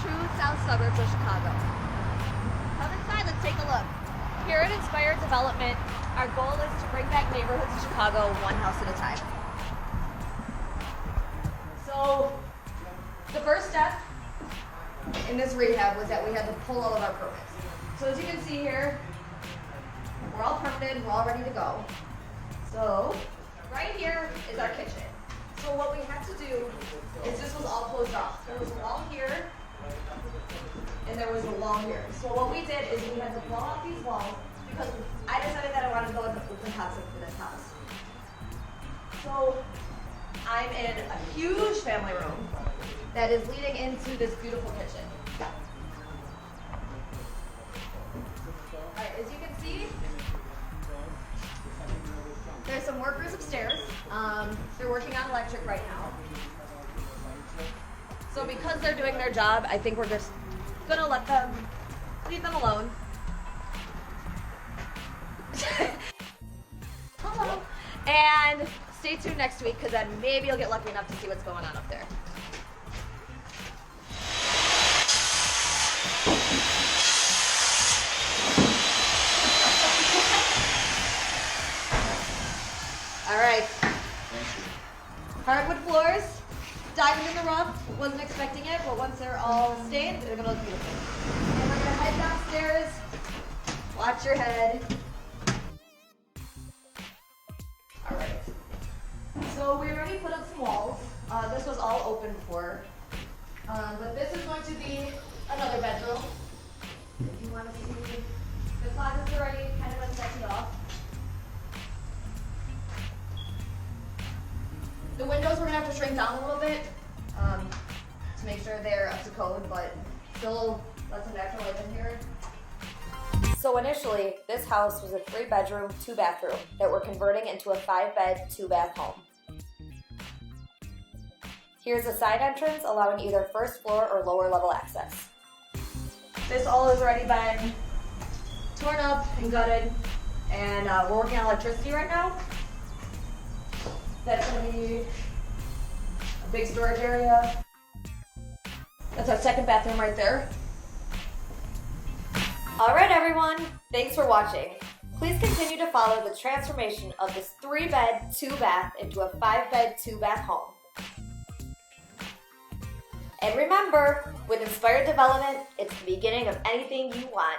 true south suburbs of Chicago. Come inside, let's take a look. Here at Inspired Development, our goal is to bring back neighborhoods in Chicago one house at a time. So, the first step in this rehab was that we had to pull all of our permits. So as you can see here, we're all permitted, we're all ready to go. So, right here is our kitchen. So what we had to do is this was all closed off. There was a wall here, and there was a wall here. So what we did is we had to blow out these walls because I decided that I wanted to go with the open concept for this house. So I'm in a huge family room that is leading into this beautiful kitchen. All right, as you can see, there's some workers upstairs. They're working on electric right now. So because they're doing their job, I think we're just gonna leave them alone. Hello. And stay tuned next week because then maybe you'll get lucky enough to see what's going on up there. All right. Hardwood floors, diamond in the rough. Wasn't expecting it, but once they're all stained, they're gonna look beautiful. And we're gonna head downstairs. Watch your head. All right. So we already put up some walls. This was all open before, but this is going to be another bedroom. If you want to see, the closet's already kind of been sectioned off. The windows we're gonna have to shrink down a little bit to make sure they're up to code, but still let some natural light in here. So initially, this house was a 3-bedroom, 2-bathroom that we're converting into a 5-bed, 2-bath home. Here's a side entrance allowing either first floor or lower level access. This all has already been torn up and gutted, and we're working on electricity right now. That's going to be a big storage area. That's our second bathroom right there. All right, everyone. Thanks for watching. Please continue to follow the transformation of this 3-bed, 2-bath into a 5-bed, 2-bath home. And remember, with Inspired Development, it's the beginning of anything you want.